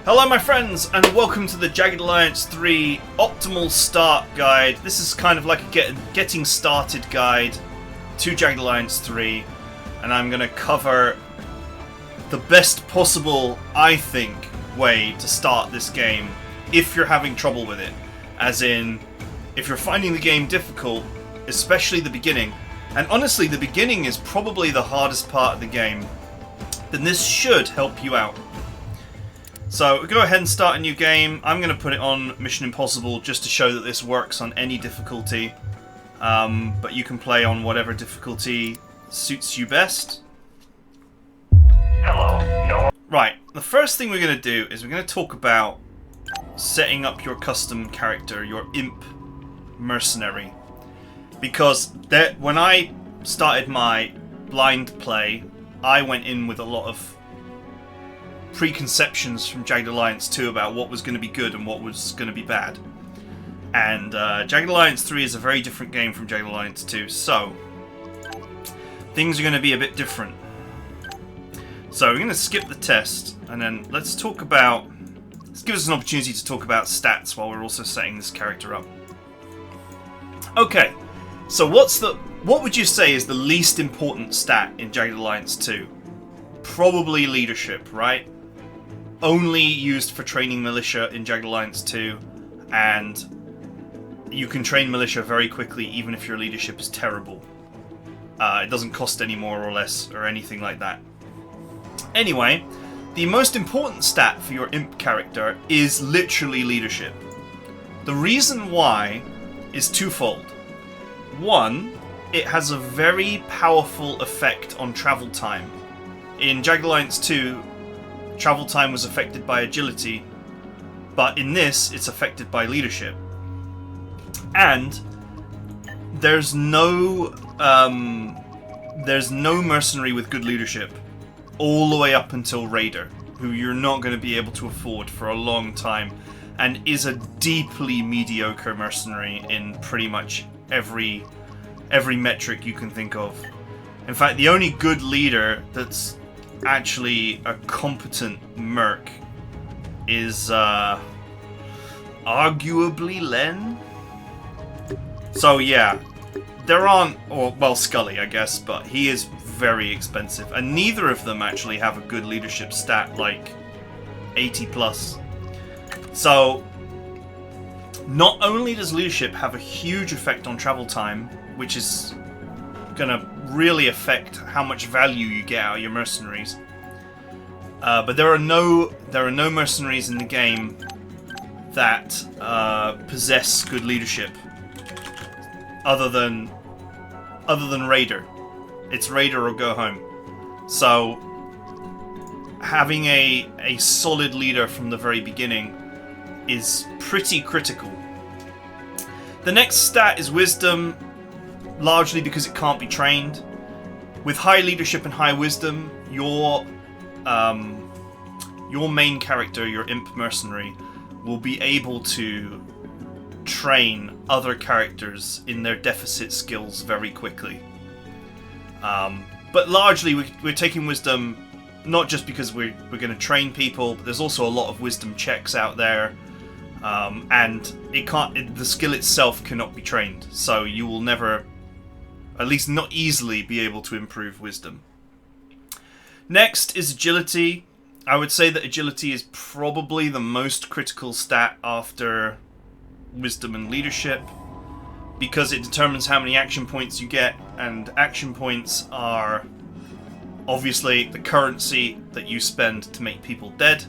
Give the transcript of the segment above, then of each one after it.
Hello my friends, and welcome to the Jagged Alliance 3 Optimal Start Guide. This is kind of like a getting started guide to Jagged Alliance 3, and I'm going to cover the best possible, I think, way to start this game if you're having trouble with it. As in, if you're finding the game difficult, especially the beginning, and honestly the beginning is probably the hardest part of the game, then this should help you out. So we'll go ahead and start a new game. I'm going to put it on Mission Impossible just to show that this works on any difficulty. But you can play on whatever difficulty suits you best. Hello. No. Right, the first thing we're going to do is we're going to talk about setting up your custom character, your imp mercenary. Because when I started my blind play, I went in with a lot of preconceptions from Jagged Alliance 2 about what was going to be good and what was going to be bad. And Jagged Alliance 3 is a very different game from Jagged Alliance 2, so things are going to be a bit different. So we're going to skip the test, and then let's give us an opportunity to talk about stats while we're also setting this character up. Okay, so what would you say is the least important stat in Jagged Alliance 2? Probably leadership, right? Only used for training militia in Jagged Alliance 2, and you can train militia very quickly even if your leadership is terrible. It doesn't cost any more or less or anything like that. Anyway, the most important stat for your imp character is literally leadership. The reason why is twofold. One, it has a very powerful effect on travel time. In Jagged Alliance 2, travel time was affected by agility, but in this, it's affected by leadership. And there's no mercenary with good leadership all the way up until Raider, who you're not going to be able to afford for a long time, and is a deeply mediocre mercenary in pretty much every metric you can think of. In fact, the only good leader that's actually a competent merc is arguably Len. So yeah, there aren't, Scully I guess, but he is very expensive, and neither of them actually have a good leadership stat like 80 plus. So not only does leadership have a huge effect on travel time, which is gonna really affect how much value you get out of your mercenaries, but there are no mercenaries in the game that possess good leadership other than Raider. It's Raider or go home. So having a solid leader from the very beginning is pretty critical. The next stat is wisdom, largely because it can't be trained. With high leadership and high wisdom, your main character, your imp mercenary, will be able to train other characters in their deficit skills very quickly. But largely we're taking wisdom not just because we're going to train people, but there's also a lot of wisdom checks out there, and the skill itself cannot be trained, so you will never, at least not easily, be able to improve wisdom. Next is agility. I would say that agility is probably the most critical stat after wisdom and leadership, because it determines how many action points you get, and action points are obviously the currency that you spend to make people dead.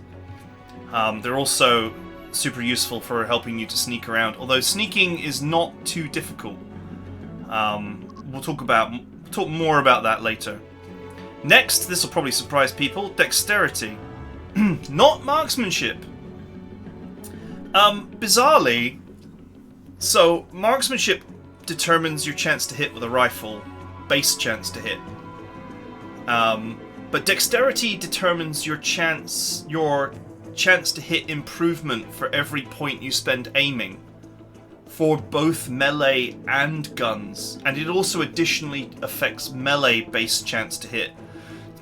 They're also super useful for helping you to sneak around, although sneaking is not too difficult. We'll talk more about that later. Next, this will probably surprise people, dexterity. Not marksmanship. Bizarrely, so marksmanship determines your chance to hit with a rifle, base chance to hit. But dexterity determines your chance to hit improvement for every point you spend aiming, for both melee and guns, and it also additionally affects melee base chance to hit.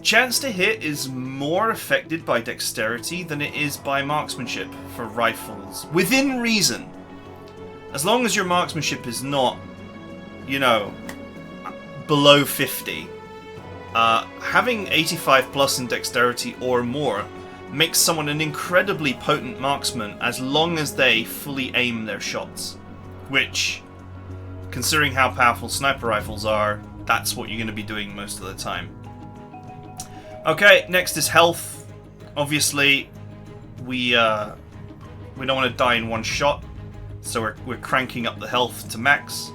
chance to hit is more affected by dexterity than it is by marksmanship for rifles. Within reason. As long as your marksmanship is not, you know, below 50. Having 85 plus in dexterity or more makes someone an incredibly potent marksman as long as they fully aim their shots. Which, considering how powerful sniper rifles are, that's what you're going to be doing most of the time. Okay, next is health. Obviously, we don't want to die in one shot, so we're cranking up the health to max.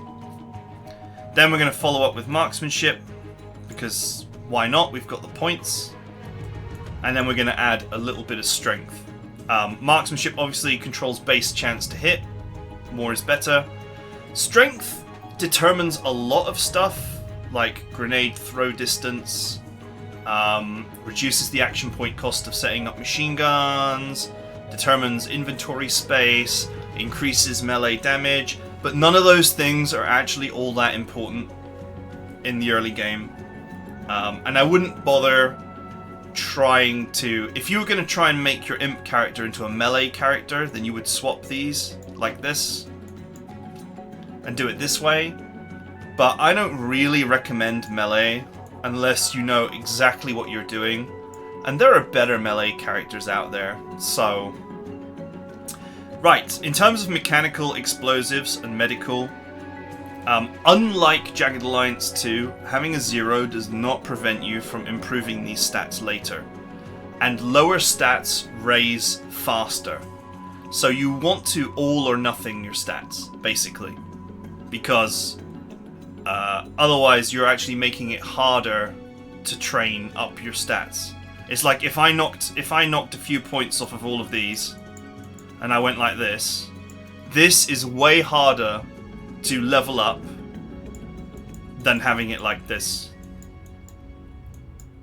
Then we're going to follow up with marksmanship, because why not? We've got the points. And then we're going to add a little bit of strength. Marksmanship obviously controls base chance to hit. More is better. Strength determines a lot of stuff, like grenade throw distance, reduces the action point cost of setting up machine guns, determines inventory space, increases melee damage, but none of those things are actually all that important in the early game. And I wouldn't bother trying to... If you were going to try and make your imp character into a melee character, then you would swap these like this and do it this way. But I don't really recommend melee unless you know exactly what you're doing. And there are better melee characters out there, so... Right, in terms of mechanical, explosives, and medical, unlike Jagged Alliance 2, having a 0 does not prevent you from improving these stats later. And lower stats raise faster. So you want to all or nothing your stats, basically. Because otherwise you're actually making it harder to train up your stats. It's like if I knocked a few points off of all of these, and I went like this is way harder to level up than having it like this.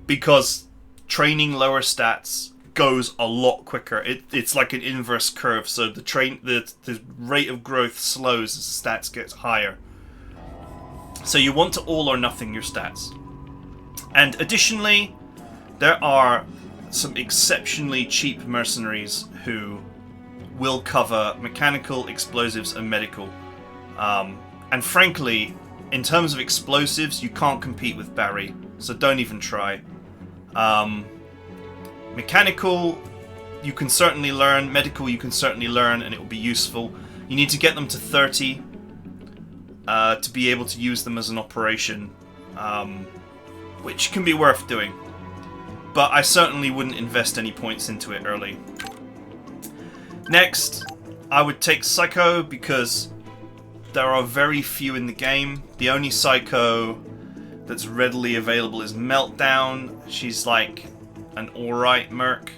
Because training lower stats goes a lot quicker. It's like an inverse curve, so the rate of growth slows as stats gets higher. So you want to all or nothing your stats. And additionally, there are some exceptionally cheap mercenaries who will cover mechanical, explosives, and medical. And frankly, in terms of explosives, you can't compete with Barry, so don't even try. Mechanical, you can certainly learn. Medical, you can certainly learn, and it will be useful. You need to get them to 30 to be able to use them as an operation, which can be worth doing. But I certainly wouldn't invest any points into it early. Next, I would take Psycho because there are very few in the game. The only Psycho that's readily available is Meltdown. She's like an alright merc.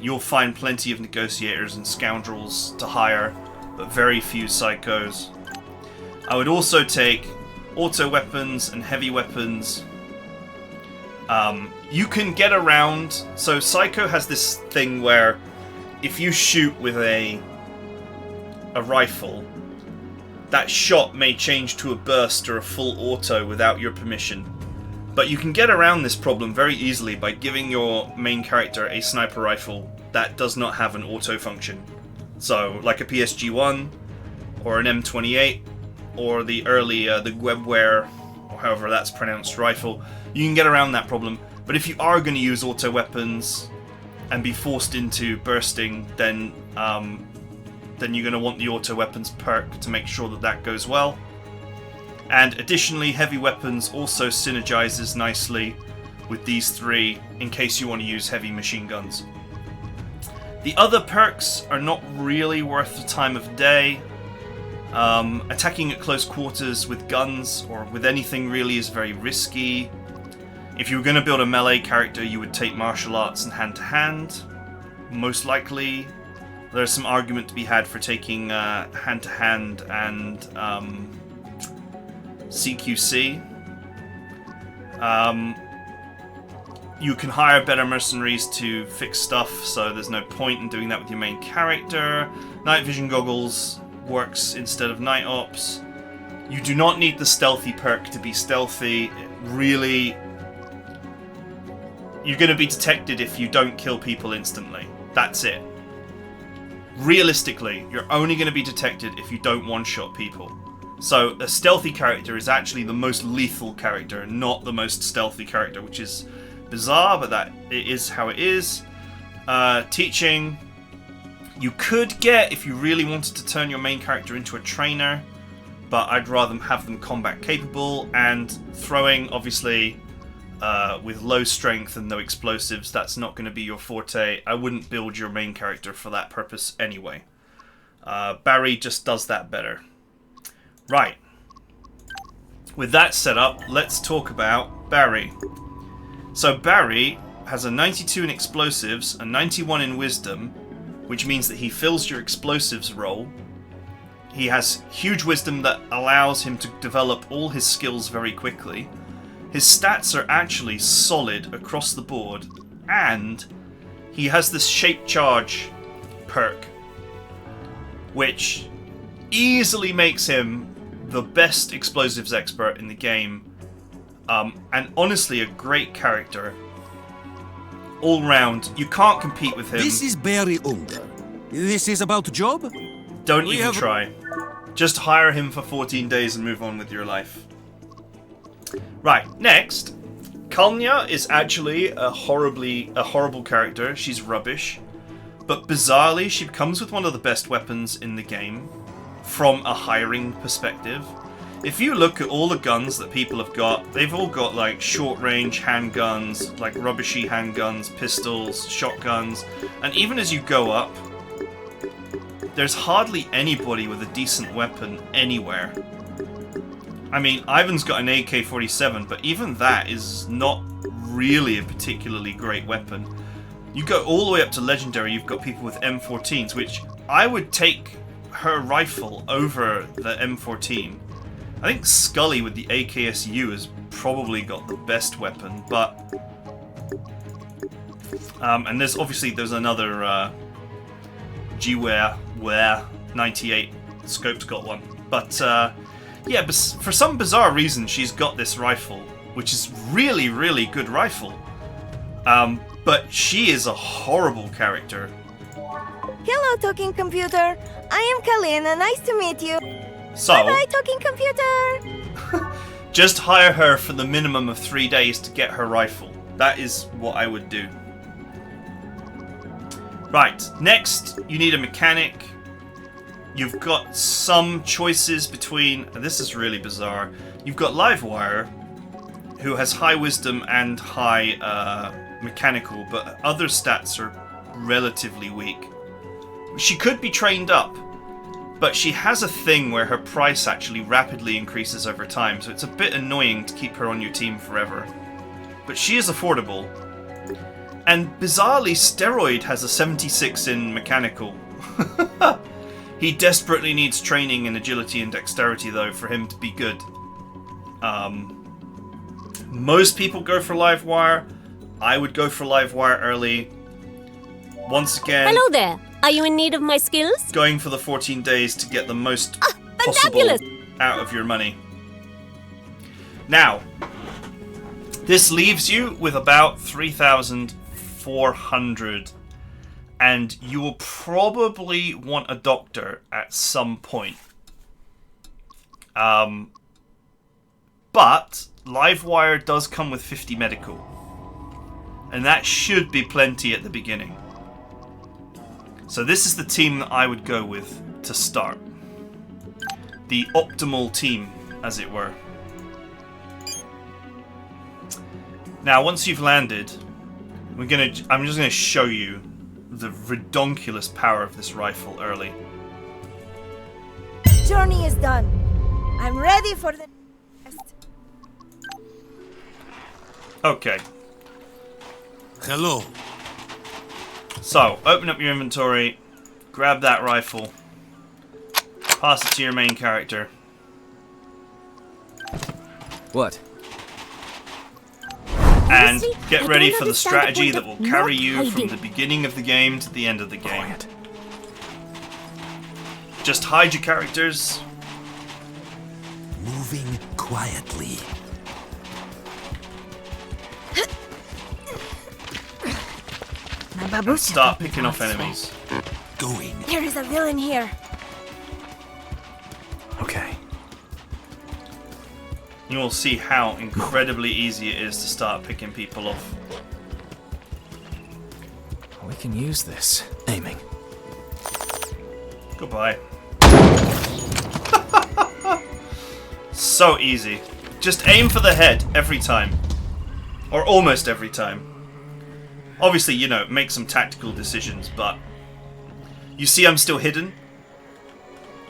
You'll find plenty of negotiators and scoundrels to hire, but very few Psychos. I would also take auto weapons and heavy weapons. You can get around. So Psycho has this thing where if you shoot with a rifle, that shot may change to a burst or a full auto without your permission. But you can get around this problem very easily by giving your main character a sniper rifle that does not have an auto function. So, like a PSG-1, or an M28, or the early, the Webware, or however that's pronounced, rifle, you can get around that problem. But if you are going to use auto weapons and be forced into bursting, then you're going to want the auto weapons perk to make sure that that goes well. And additionally, heavy weapons also synergizes nicely with these three in case you want to use heavy machine guns. The other perks are not really worth the time of day. Attacking at close quarters with guns or with anything really is very risky. If you were going to build a melee character, you would take martial arts and hand-to-hand. Most likely. There's some argument to be had for taking hand-to-hand and CQC. You can hire better mercenaries to fix stuff, so there's no point in doing that with your main character. Night vision goggles works instead of night ops. You do not need the stealthy perk to be stealthy. It really you're going to be detected if you don't kill people instantly. That's it. Realistically, you're only going to be detected if you don't one-shot people. So a stealthy character is actually the most lethal character, not the most stealthy character, which is bizarre, but that it is how it is. Teaching, you could get if you really wanted to turn your main character into a trainer, but I'd rather have them combat capable. And throwing, obviously, with low strength and no explosives, that's not going to be your forte. I wouldn't build your main character for that purpose anyway. Barry just does that better. Right. With that set up, let's talk about Barry. So Barry has a 92 in explosives, a 91 in wisdom, which means that he fills your explosives role. He has huge wisdom that allows him to develop all his skills very quickly. His stats are actually solid across the board, and he has this shape charge perk, which easily makes him the best explosives expert in the game, and honestly a great character all round. You can't compete with him. This is Barry Unger. This is about job? Don't even try. Just hire him for 14 days and move on with your life. Right, next. Kalnya is actually a horrible character. She's rubbish. But bizarrely, she comes with one of the best weapons in the game from a hiring perspective. If you look at all the guns that people have got, they've all got like short range handguns, like rubbishy handguns, pistols, shotguns, and even as you go up, there's hardly anybody with a decent weapon anywhere. I mean, Ivan's got an AK-47, but even that is not really a particularly great weapon. You go all the way up to Legendary, you've got people with M14s, which I would take her rifle over the M14. I think Scully with the AKSU has probably got the best weapon, but... and there's another G-Ware 98 Scope's got one. But, yeah, but for some bizarre reason, she's got this rifle, which is really, really good rifle. But she is a horrible character. Hello, talking computer. I am Kalina. Nice to meet you. So, bye-bye, talking computer. Just hire her for the minimum of 3 days to get her rifle. That is what I would do. Right, next, you need a mechanic. You've got some choices between... This is really bizarre. You've got Livewire, who has high wisdom and high mechanical, but other stats are relatively weak. She could be trained up, but she has a thing where her price actually rapidly increases over time, so it's a bit annoying to keep her on your team forever. But she is affordable. And bizarrely, Steroid has a 76 in mechanical. He desperately needs training in agility and dexterity, though, for him to be good. Most people go for Livewire. I would go for Livewire early. Once again... Hello there. Are you in need of my skills? Going for the 14 days to get the most possible out of your money. Now, this leaves you with about 3,400, and you will probably want a doctor at some point. But Livewire does come with 50 medical, and that should be plenty at the beginning. So this is the team that I would go with to start. The optimal team, as it were. Now, once you've landed, I'm just gonna show you the redonkulous power of this rifle early. Journey is done. I'm ready for the next. Okay. Hello. So, open up your inventory, grab that rifle, pass it to your main character. What? And Honestly, get I ready don't for the understand strategy the that will point of carry not you from hiding. the beginning of the game to the end of the game. Quiet. Just hide your characters. Moving quietly. and start picking off enemies. Going. There is a villain here. Okay. You will see how incredibly easy it is to start picking people off. We can use this. Aiming. Goodbye. So easy. Just aim for the head every time. Or almost every time. Obviously, you know, make some tactical decisions, but... You see I'm still hidden?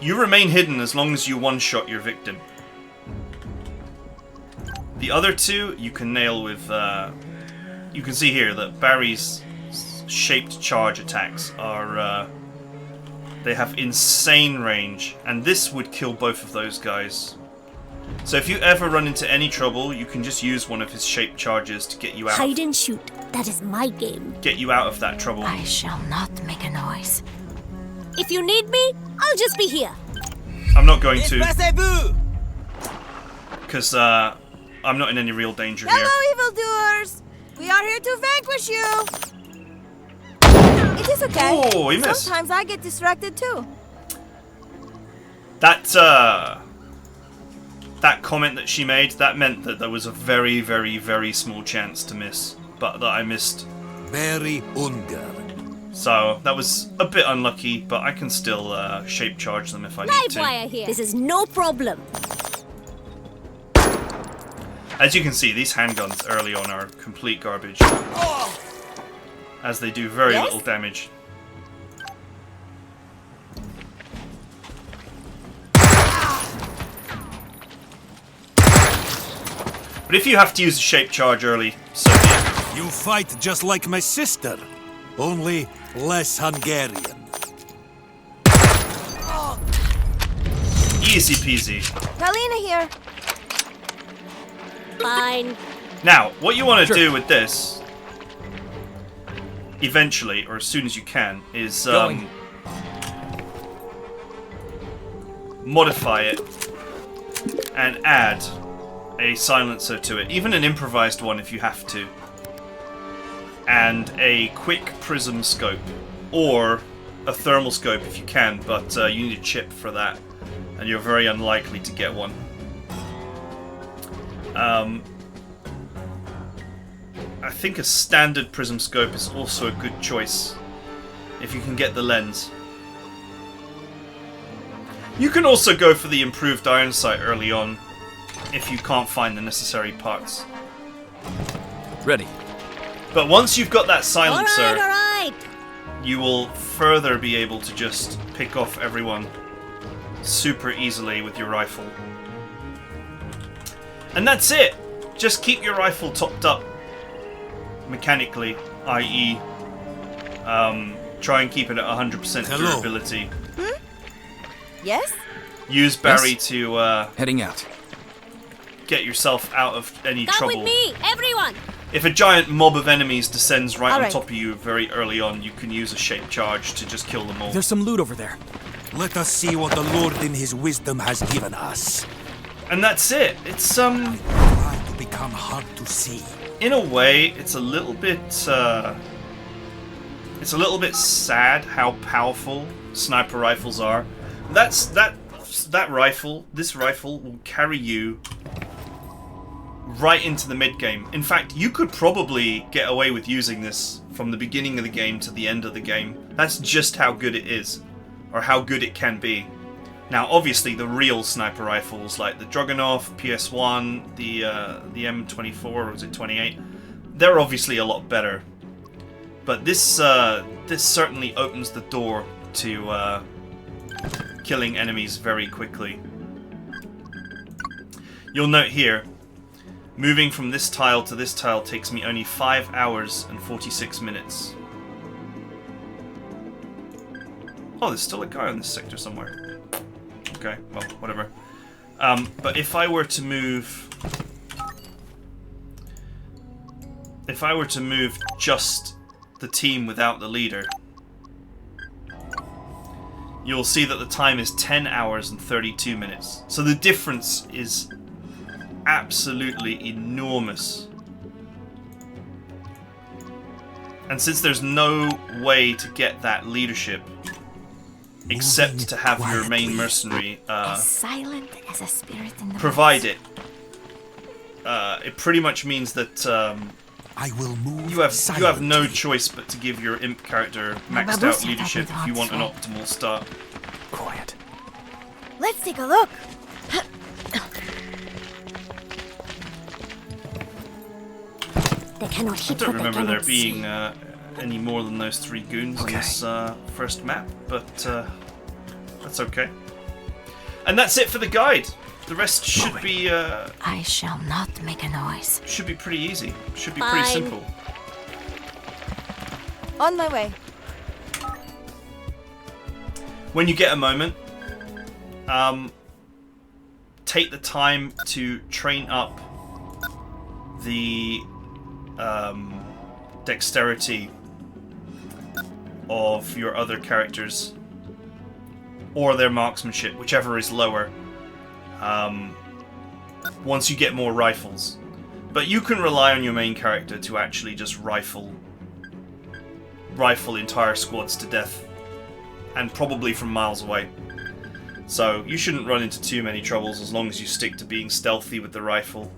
You remain hidden as long as you one-shot your victim. The other two, you can nail with... you can see here that Barry's shaped charge attacks are... they have insane range, and this would kill both of those guys. So if you ever run into any trouble, you can just use one of his shaped charges to get you out. Hide and shoot. That is my game. Get you out of that trouble. I shall not make a noise. If you need me, I'll just be here. I'm not going to, because I'm not in any real danger here. Hello, evildoers! We are here to vanquish you! It is okay. Oh, he missed. Sometimes I get distracted too. That comment that she made, that meant that there was a very, very, very small chance to miss, but that I missed. Very Unger. So that was a bit unlucky, but I can still shape charge them if I need Live to. wire here. This is no problem. As you can see, these handguns early on are complete garbage, as they do very little damage. But if you have to use a shape charge early, so be it. You fight just like my sister, only less Hungarian. Easy peasy. Kalina here. Fine. Now, what you want to do with this, eventually, or as soon as you can, is modify it and add a silencer to it, even an improvised one if you have to, and a quick prism scope, or a thermal scope if you can, but you need a chip for that, and you're very unlikely to get one. I think a standard prism scope is also a good choice if you can get the lens. You can also go for the improved iron sight early on if you can't find the necessary parts. Ready. But once you've got that silencer, All right. you will further be able to just pick off everyone super easily with your rifle. And that's it! Just keep your rifle topped up mechanically, i.e. Try and keep it at 100% durability. Yes? Use Barry to Heading out. get yourself out of any Come trouble. with me, everyone. If a giant mob of enemies descends right on Alright. top of you very early on, you can use a shape charge to just kill them all. There's some loot over there. Let us see what the Lord in his wisdom has given us. And that's it. It's Try to become hard to see. in a way, it's a little bit sad how powerful sniper rifles are. This rifle will carry you right into the mid game. In fact, you could probably get away with using this from the beginning of the game to the end of the game. That's just how good it is, or how good it can be. Now, obviously, the real sniper rifles like the Dragunov, PS1, the M24, or was it 28? They're obviously a lot better. But this certainly opens the door to killing enemies very quickly. You'll note here, moving from this tile to this tile takes me only 5 hours and 46 minutes. Oh, there's still a guy on this sector somewhere. Okay, well, whatever. But if I were to move... If I were to move just the team without the leader, you'll see that the time is 10 hours and 32 minutes. So the difference is absolutely enormous. And since there's no way to get that leadership except to have your main mercenary Silent as a spirit in the provide it, it pretty much means that I will move you have no choice but to give your imp character maxed out leadership if you want an optimal start. Quiet. Let's take a look. They cannot I hit don't what they remember there cannot being see. any more than those 3 goons in Okay. this first map, but that's okay. And that's it for the guide. The rest should be I shall not make a noise. should be pretty easy. Should be pretty Fine. simple. On my way. When you get a moment, take the time to train up the dexterity of your other characters or their marksmanship, whichever is lower, once you get more rifles. But you can rely on your main character to actually just rifle entire squads to death, and probably from miles away. So you shouldn't run into too many troubles as long as you stick to being stealthy with the rifle.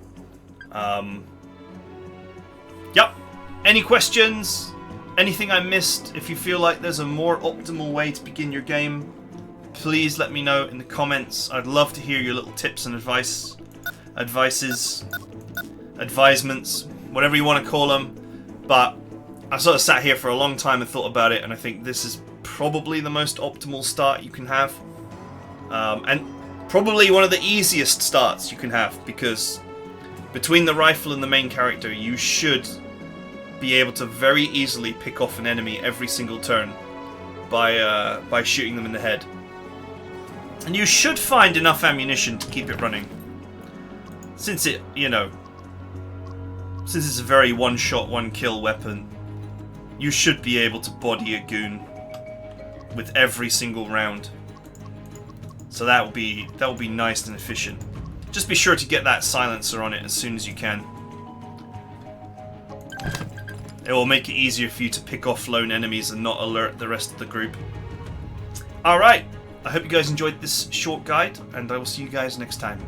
Yep. Any questions? Anything I missed? If you feel like there's a more optimal way to begin your game, please let me know in the comments. I'd love to hear your little tips and advices, advisements, whatever you want to call them. But I sort of sat here for a long time and thought about it, and I think this is probably the most optimal start you can have. And probably one of the easiest starts you can have, because between the rifle and the main character, you should be able to very easily pick off an enemy every single turn by shooting them in the head. And you should find enough ammunition to keep it running. Since it, since it's a very one-shot, one-kill weapon, you should be able to body a goon with every single round. So that will be nice and efficient. Just be sure to get that silencer on it as soon as you can. It will make it easier for you to pick off lone enemies and not alert the rest of the group. Alright, I hope you guys enjoyed this short guide, and I will see you guys next time.